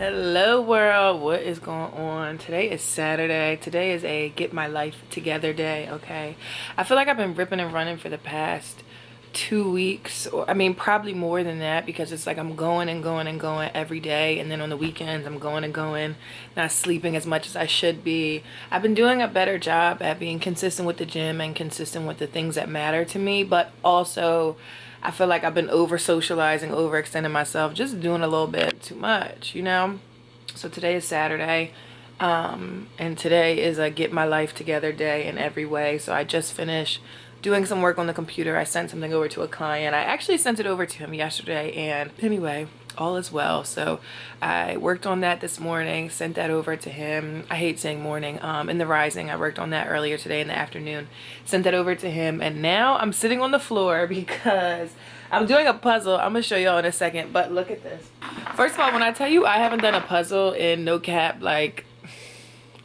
Hello world, what is going on? Today is Saturday. Today is a get my life together day, okay? I feel like I've been ripping and running for the past 2 weeks, or I mean probably more than that, because it's like I'm going and going and going every day, and then on the weekends I'm going and going, not sleeping as much as I should be. I've been doing a better job at being consistent with the gym and consistent with the things that matter to me, but also I feel like I've been over socializing, overextending myself, just doing a little bit too much, you know? So today is Saturday, and today is a get my life together day in every way. So I just finished doing some work on the computer. I sent something over to a client. I actually sent it over to him yesterday, and anyway, all is well. So I worked on that this morning, sent that over to him. I hate saying morning, in the rising. I worked on that earlier today in the afternoon, sent that over to him, and now I'm sitting on the floor because I'm doing a puzzle. I'm gonna show y'all in a second, but look at this. First of all, when I tell you I haven't done a puzzle in no cap like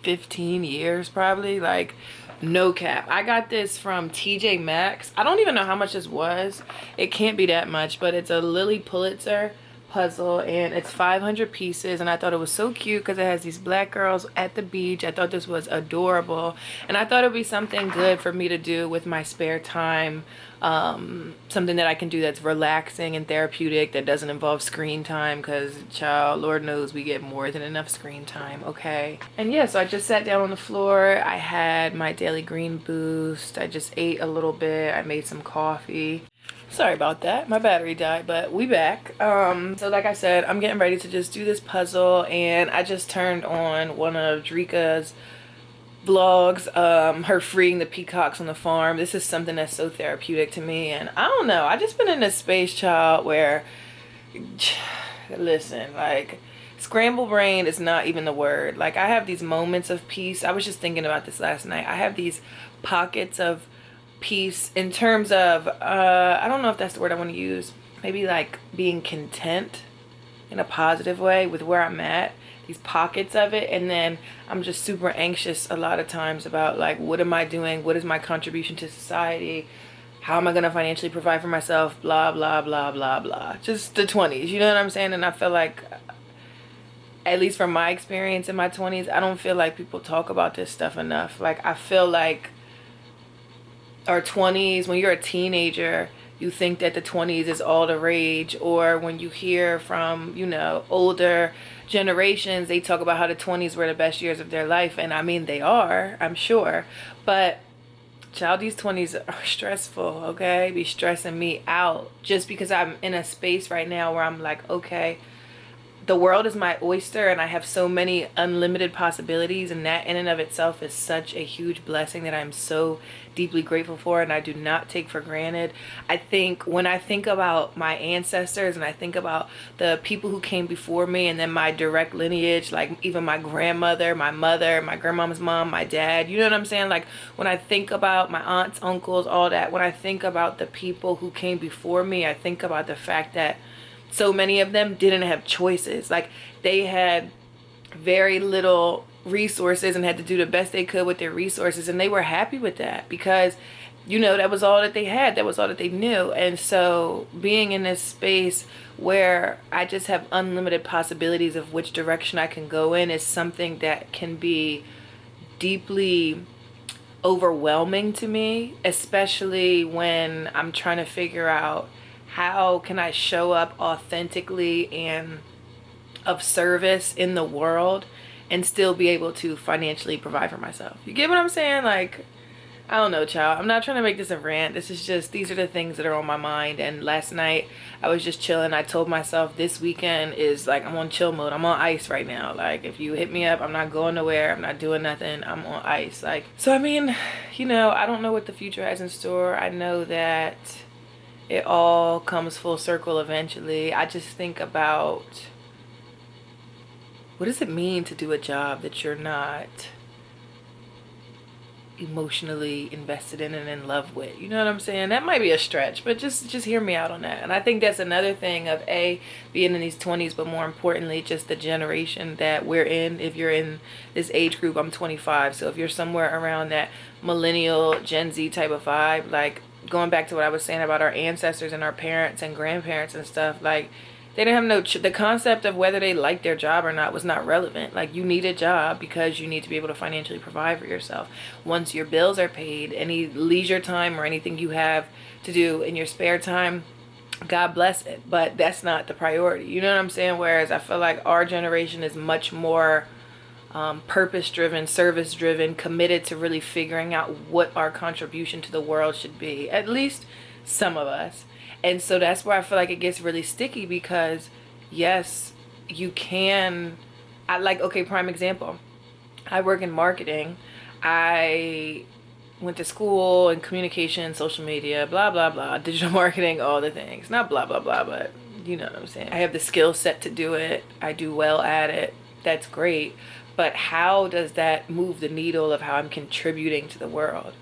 15 years probably, like no cap. I got this from TJ Maxx. I don't even know how much this was. It can't be that much, but it's a Lily Pulitzer puzzle, and it's 500 pieces, and I thought it was so cute because it has these black girls at the beach. I thought this was adorable, and I thought it would be something good for me to do with my spare time, something that I can do that's relaxing and therapeutic, that doesn't involve screen time, because child, Lord knows we get more than enough screen time, okay? And yeah, so I just sat down on the floor. I had my daily green boost. I just ate a little bit. I made some coffee. Sorry about that, my battery died, but we back. So like I said, I'm getting ready to just do this puzzle, and I just turned on one of Drika's vlogs, her freeing the peacocks on the farm. This is something that's so therapeutic to me, and I don't know, I just been in this space, child, where listen, like, scramble brain is not even the word. Like, I have these moments of peace. I was just thinking about this last night. I have these pockets of peace in terms of I don't know if that's the word I want to use, maybe like being content in a positive way with where I'm at, these pockets of it, and then I'm just super anxious a lot of times about, like, what am I doing, what is my contribution to society, how am I going to financially provide for myself, blah blah blah blah blah, just the 20s, you know what I'm saying? And I feel like, at least from my experience in my 20s, I don't feel like people talk about this stuff enough. Like, I feel like our 20s, when you're a teenager, you think that the 20s is all the rage, or when you hear from, you know, older generations, they talk about how the 20s were the best years of their life, and I mean, they are, I'm sure, but child, these 20s are stressful, okay? Be stressing me out, just because I'm in a space right now where I'm like, okay, the world is my oyster, and I have so many unlimited possibilities, and that in and of itself is such a huge blessing that I'm so deeply grateful for, and I do not take for granted. I think when I think about my ancestors, and I think about the people who came before me, and then my direct lineage, like even my grandmother, my mother, my grandmama's mom, my dad, you know what I'm saying? Like, when I think about my aunts, uncles, all that, when I think about the people who came before me, I think about the fact that so many of them didn't have choices. Like, they had very little resources and had to do the best they could with their resources, and they were happy with that because, you know, that was all that they had, that was all that they knew. And so being in this space where I just have unlimited possibilities of which direction I can go in is something that can be deeply overwhelming to me, especially when I'm trying to figure out, how can I show up authentically and of service in the world and still be able to financially provide for myself? You get what I'm saying? Like, I don't know, child. I'm not trying to make this a rant. This is just, these are the things that are on my mind. And last night I was just chilling. I told myself this weekend is like, I'm on chill mode. I'm on ice right now. Like, if you hit me up, I'm not going nowhere. I'm not doing nothing. I'm on ice. Like, so I mean, you know, I don't know what the future has in store. I know that it all comes full circle eventually. I just think about, what does it mean to do a job that you're not emotionally invested in and in love with? You know what I'm saying? That might be a stretch, but just hear me out on that. And I think that's another thing of being in these 20s, but more importantly, just the generation that we're in. If you're in this age group, I'm 25, so if you're somewhere around that millennial Gen Z type of vibe, like, going back to what I was saying about our ancestors and our parents and grandparents and stuff, like, They didn't have no, the concept of whether they liked their job or not was not relevant. Like, you need a job because you need to be able to financially provide for yourself. Once your bills are paid, any leisure time or anything you have to do in your spare time, God bless it. But that's not the priority. You know what I'm saying? Whereas I feel like our generation is much more purpose-driven, service-driven, committed to really figuring out what our contribution to the world should be. At least some of us. And so that's where I feel like it gets really sticky, because yes, you can, okay, prime example. I work in marketing. I went to school in communication, social media, blah, blah, blah, digital marketing, all the things. Not blah, blah, blah, but you know what I'm saying. I have the skill set to do it. I do well at it. That's great. But how does that move the needle of how I'm contributing to the world?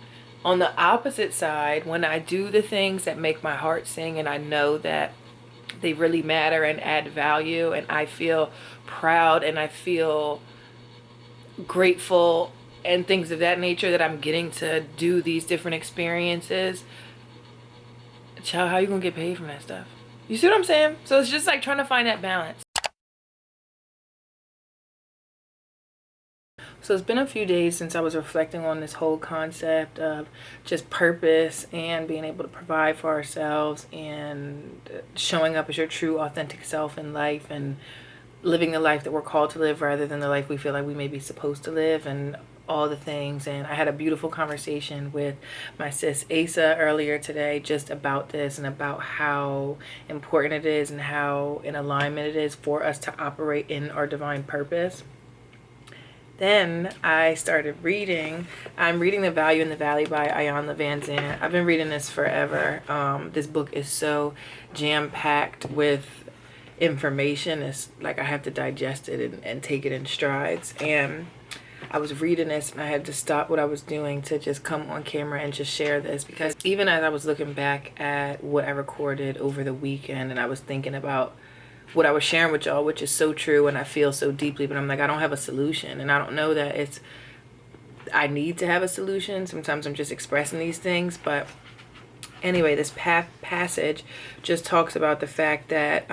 On the opposite side, when I do the things that make my heart sing and I know that they really matter and add value, and I feel proud and I feel grateful and things of that nature, that I'm getting to do these different experiences, child, how you gonna get paid from that stuff? You see what I'm saying? So it's just like trying to find that balance. So it's been a few days since I was reflecting on this whole concept of just purpose and being able to provide for ourselves and showing up as your true authentic self in life and living the life that we're called to live rather than the life we feel like we may be supposed to live, and all the things. And I had a beautiful conversation with my sis Asa earlier today just about this and about how important it is and how in alignment it is for us to operate in our divine purpose. Then I started reading. I'm reading The Value in the Valley by Ayanna Van Zandt. I've been reading this forever. This book is so jam-packed with information. It's like I have to digest it and take it in strides. And I was reading this and I had to stop what I was doing to just come on camera and just share this, because even as I was looking back at what I recorded over the weekend and I was thinking about what I was sharing with y'all, which is so true and I feel so deeply, but I'm like, I don't have a solution, and I don't know that I need to have a solution. Sometimes I'm just expressing these things. But anyway, this passage just talks about the fact that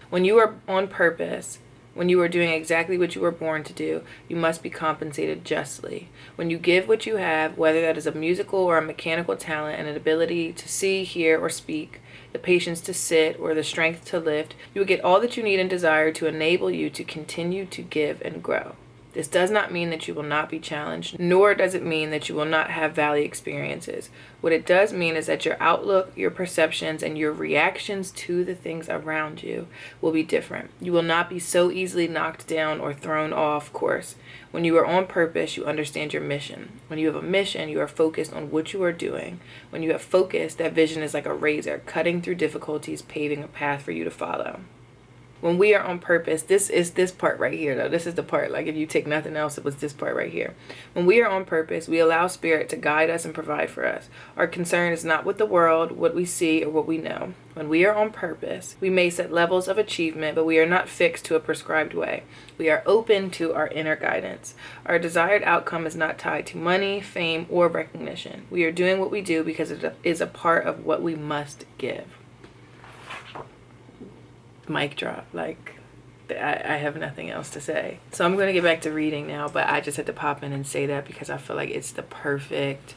when you are on purpose, when you are doing exactly what you were born to do, you must be compensated justly. When you give what you have, whether that is a musical or a mechanical talent and an ability to see, hear, or speak, the patience to sit, or the strength to lift, you will get all that you need and desire to enable you to continue to give and grow. This does not mean that you will not be challenged, nor does it mean that you will not have valley experiences. What it does mean is that your outlook, your perceptions, and your reactions to the things around you will be different. You will not be so easily knocked down or thrown off course. When you are on purpose, you understand your mission. When you have a mission, you are focused on what you are doing. When you have focus, that vision is like a razor, cutting through difficulties, paving a path for you to follow. When we are on purpose, this is this part right here, though. This is the part, like if you take nothing else, it was this part right here. When we are on purpose, we allow Spirit to guide us and provide for us. Our concern is not with the world, what we see, or what we know. When we are on purpose, we may set levels of achievement, but we are not fixed to a prescribed way. We are open to our inner guidance. Our desired outcome is not tied to money, fame, or recognition. We are doing what we do because it is a part of what we must give. Mic drop. Like, I have nothing else to say. So I'm going to get back to reading now, but I just had to pop in and say that because I feel like it's the perfect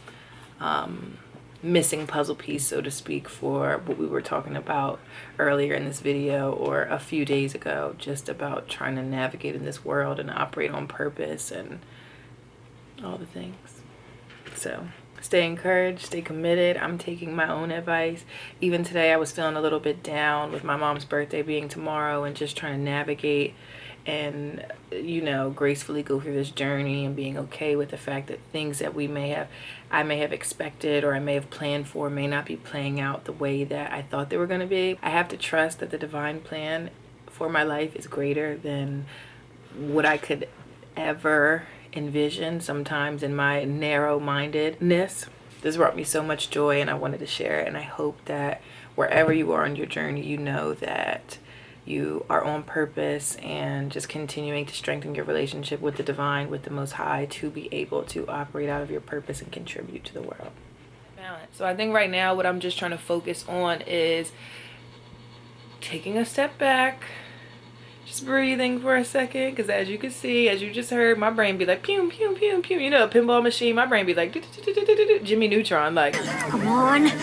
missing puzzle piece, so to speak, for what we were talking about earlier in this video or a few days ago, just about trying to navigate in this world and operate on purpose and all the things. So stay encouraged, stay committed. I'm taking my own advice. Even today I was feeling a little bit down with my mom's birthday being tomorrow and just trying to navigate and, you know, gracefully go through this journey and being okay with the fact that things that I may have expected or I may have planned for may not be playing out the way that I thought they were going to be. I have to trust that the divine plan for my life is greater than what I could ever envision sometimes in my narrow-mindedness. This brought me so much joy and I wanted to share it, and I hope that wherever you are on your journey, you know that you are on purpose and just continuing to strengthen your relationship with the divine, with the Most High, to be able to operate out of your purpose and contribute to the world. Balance. So I think right now what I'm just trying to focus on is taking a step back, just breathing for a second, because as you can see, as you just heard, my brain be like pew pew pew pew, you know, a pinball machine. My brain be like Jimmy Neutron, like come on, think.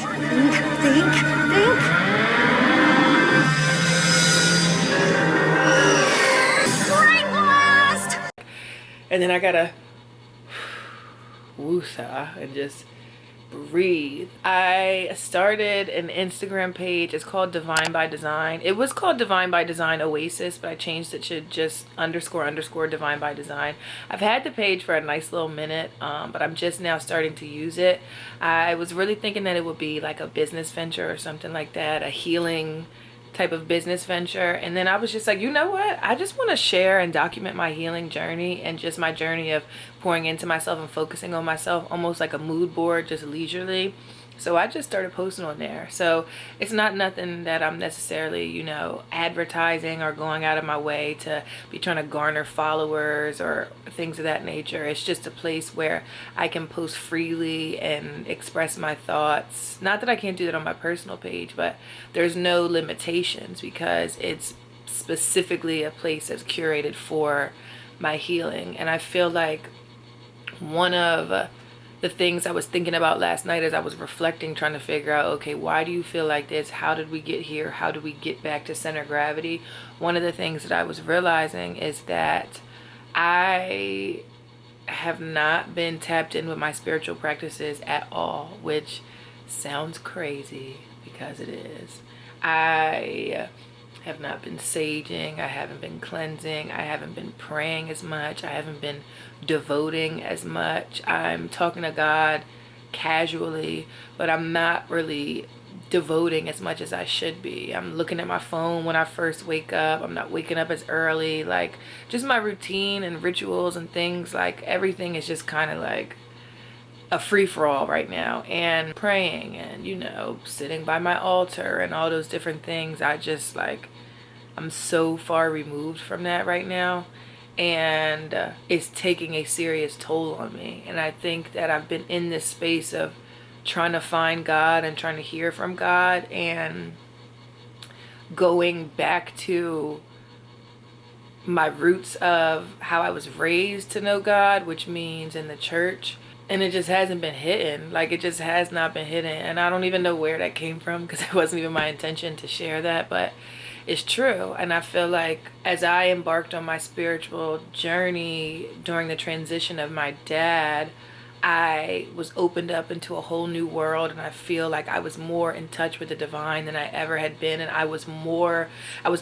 Brain blast! And then I gotta woosah and just breathe. I started an Instagram page. It's called Divine by Design. It was called Divine by Design Oasis, but I changed it to just _ Divine by Design. I've had the page for a nice little minute, but I'm just now starting to use it. I was really thinking that it would be like a business venture or something like that, a healing type of business venture. And then I was just like, you know what? I just want to share and document my healing journey and just my journey of pouring into myself and focusing on myself, almost like a mood board, just leisurely. So I just started posting on there. So it's not nothing that I'm necessarily, you know, advertising or going out of my way to be trying to garner followers or things of that nature. It's just a place where I can post freely and express my thoughts. Not that I can't do that on my personal page, but there's no limitations because it's specifically a place that's curated for my healing. And I feel like one of the things I was thinking about last night as I was reflecting, trying to figure out, okay, why do you feel like this? How did we get here? How do we get back to center gravity? One of the things that I was realizing is that I have not been tapped in with my spiritual practices at all, which sounds crazy because it is. I have not been saging, I haven't been cleansing, I haven't been praying as much, I haven't been devoting as much. I'm talking to God casually, but I'm not really devoting as much as I should be. I'm looking at my phone when I first wake up. I'm not waking up as early. Like, just my routine and rituals and things, like everything is just kind of like a free-for-all right now. And praying and, you know, sitting by my altar and all those different things, I just like, I'm so far removed from that right now, and it's taking a serious toll on me. And I think that I've been in this space of trying to find God and trying to hear from God and going back to my roots of how I was raised to know God, which means in the church. And it just hasn't been hidden. Like, it just has not been hidden. And I don't even know where that came from because it wasn't even my intention to share that, but it's true. And I feel like as I embarked on my spiritual journey during the transition of my dad, I was opened up into a whole new world, and I feel like I was more in touch with the divine than I ever had been. And I was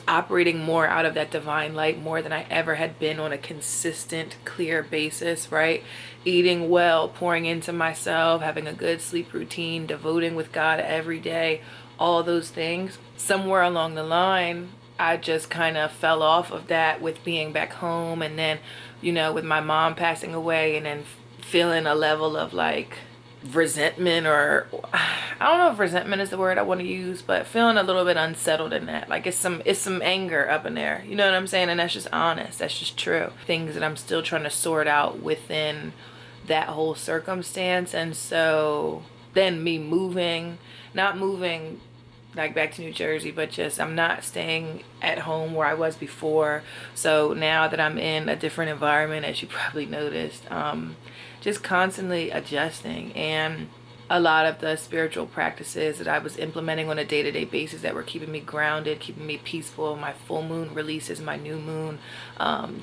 operating more out of that divine light more than I ever had been on a consistent, clear basis, right? Eating well, pouring into myself, having a good sleep routine, devoting with God every day, all those things. Somewhere along the line, I just kind of fell off of that with being back home, and then, you know, with my mom passing away, and then feeling a level of like resentment, or I don't know if resentment is the word I want to use, but feeling a little bit unsettled in that. Like, it's some anger up in there, you know what I'm saying? And that's just honest, that's just true. Things that I'm still trying to sort out within that whole circumstance. And so then me not moving like back to New Jersey, but just I'm not staying at home where I was before. So now that I'm in a different environment, as you probably noticed, just constantly adjusting. And a lot of the spiritual practices that I was implementing on a day-to-day basis that were keeping me grounded, keeping me peaceful, my full moon releases, my new moon,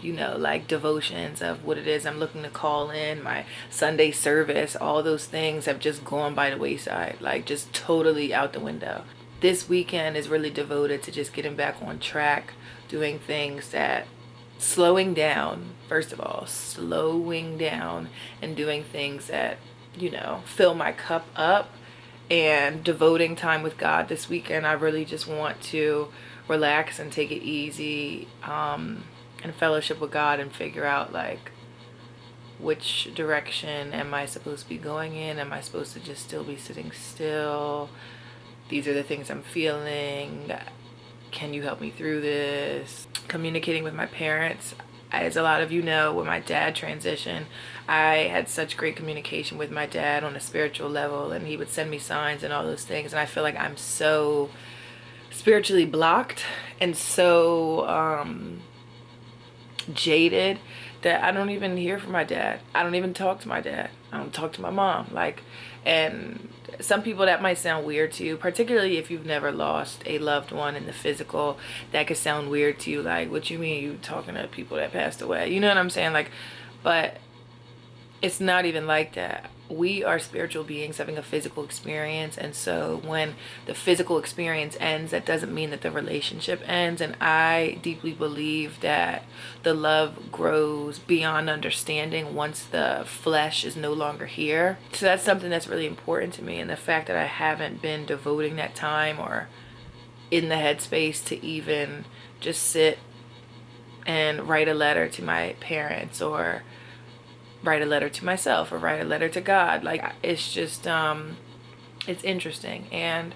you know, like devotions of what it is I'm looking to call in, my Sunday service, all those things have just gone by the wayside, like just totally out the window. This weekend is really devoted to just getting back on track, doing things that slowing down, first of all, slowing down and doing things that, you know, fill my cup up, and devoting time with God this weekend. I really just want to relax and take it easy, and fellowship with God and figure out like which direction am I supposed to be going in. Am I supposed to just still be sitting still? These are the things I'm feeling. Can you help me through this? Communicating with my parents. As a lot of you know, when my dad transitioned, I had such great communication with my dad on a spiritual level, and he would send me signs and all those things. And I feel like I'm so spiritually blocked and so jaded that I don't even hear from my dad. I don't even talk to my dad. I don't talk to my mom. Like, and some people that might sound weird to you, particularly if you've never lost a loved one in the physical. That could sound weird to you. Like, what you mean you talking to people that passed away? You know what I'm saying? Like, but it's not even like that. We are spiritual beings having a physical experience, and so when the physical experience ends, that doesn't mean that the relationship ends. And I deeply believe that the love grows beyond understanding once the flesh is no longer here. So that's something that's really important to me, and the fact that I haven't been devoting that time or in the headspace to even just sit and write a letter to my parents, or write a letter to myself, or write a letter to God. Like, it's just it's interesting. And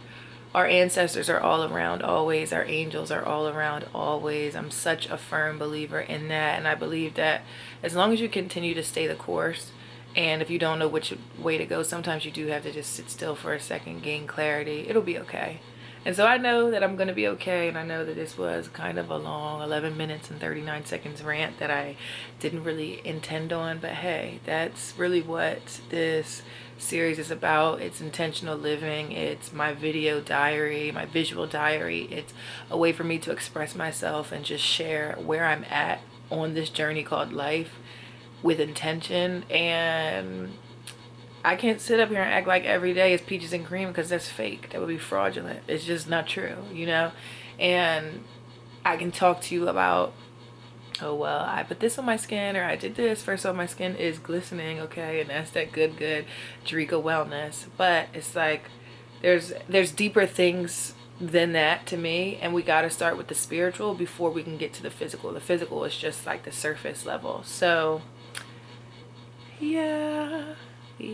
our ancestors are all around always. Our angels are all around always. I'm such a firm believer in that, and I believe that as long as you continue to stay the course, and if you don't know which way to go, sometimes you do have to just sit still for a second, gain clarity. It'll be okay. And so I know that I'm going to be okay, and I know that this was kind of a long 11 minutes and 39 seconds rant that I didn't really intend on, but hey, that's really what this series is about. It's intentional living. It's my video diary, my visual diary. It's a way for me to express myself and just share where I'm at on this journey called life with intention. And I can't sit up here and act like every day is peaches and cream, because that's fake. That would be fraudulent. It's just not true, you know? And I can talk to you about, oh, well, I put this on my skin, or I did this. First off, my skin is glistening, okay? And that's that good Jerika wellness. But it's like, there's deeper things than that to me, and we got to start with the spiritual before we can get to the physical. The physical is just like the surface level. So, yeah. So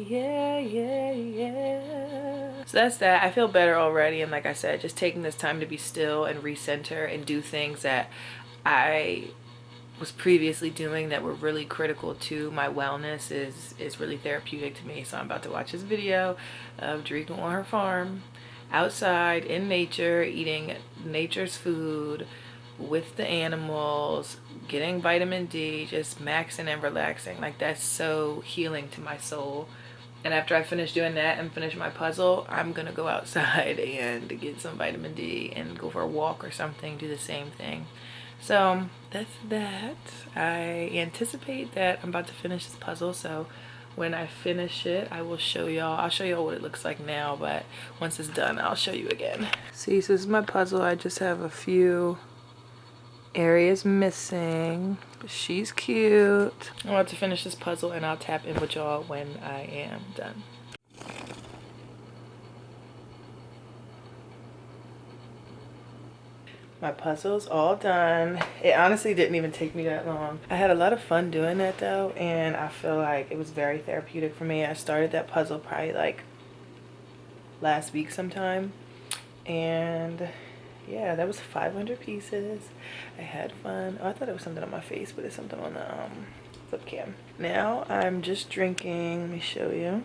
that's that. I feel better already, and like I said, just taking this time to be still and recenter and do things that I was previously doing that were really critical to my wellness is really therapeutic to me. So I'm about to watch this video of Jerika on her farm, outside in nature, eating nature's food with the animals, getting vitamin D, just maxing and relaxing. Like, that's so healing to my soul. And after I finish doing that and finish my puzzle, I'm gonna go outside and get some vitamin D and go for a walk or something, do the same thing. So that's that. I anticipate that I'm about to finish this puzzle, so when I finish it, I will show y'all. I'll show y'all what it looks like now, but once it's done, I'll show you again. See, so this is my puzzle. I just have a few areas missing, but she's cute. I'm about to finish this puzzle, and I'll tap in with y'all when I am done. My puzzle's all done. It honestly didn't even take me that long. I had a lot of fun doing that though, and I feel like it was very therapeutic for me. I started that puzzle probably like last week sometime, and yeah, that was 500 pieces. I had fun. Oh, I thought it was something on my face, but it's something on the flip cam. Now I'm just drinking, let me show you.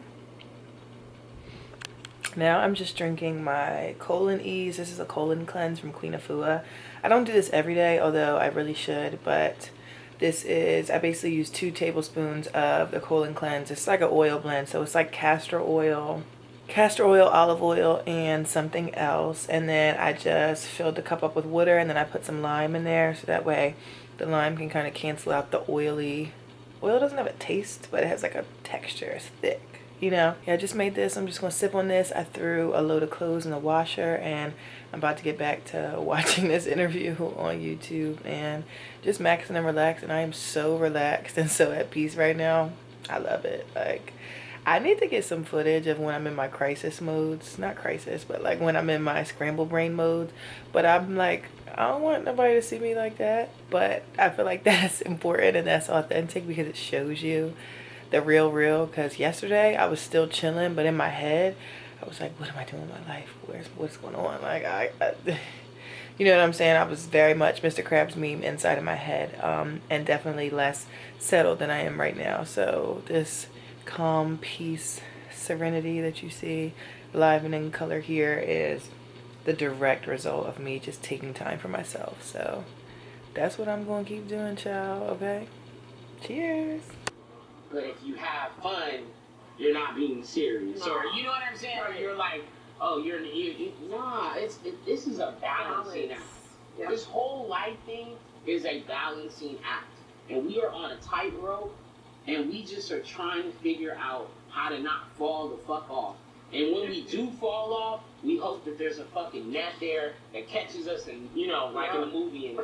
Now I'm just drinking my colon ease. This is a colon cleanse from Queen Afua. I don't do this every day, although I really should, but this is, I basically use 2 tablespoons of the colon cleanse. It's like an oil blend, so it's like castor oil, olive oil, and something else. And then I just filled the cup up with water, and then I put some lime in there, so that way the lime can kind of cancel out the oily. Oil doesn't have a taste, but it has like a texture. It's thick, you know? Yeah, I just made this. I'm just gonna sip on this. I threw a load of clothes in the washer, and I'm about to get back to watching this interview on YouTube and just maxing and relaxing. I am so relaxed and so at peace right now. I love it. Like, I need to get some footage of when I'm in my crisis modes. Not crisis, but like when I'm in my scramble brain mode. But I'm like, I don't want nobody to see me like that. But I feel like that's important and that's authentic, because it shows you the real. Because yesterday I was still chilling, but in my head I was like, what am I doing in my life? What's going on? Like, I you know what I'm saying? I was very much Mr. Krabs meme inside of my head, and definitely less settled than I am right now. So this calm, peace, serenity that you see live and in color here is the direct result of me just taking time for myself. So that's what I'm going to keep doing, child. Okay? Cheers. But if you have fun, you're not being serious. No. Or you know what I'm saying? Or you're like, oh, this is a balancing act. Yeah. This whole life thing is a balancing act. And we are on a tightrope, and we just are trying to figure out how to not fall the fuck off. And when we do fall off, we hope that there's a fucking net there that catches us and, like in the movie and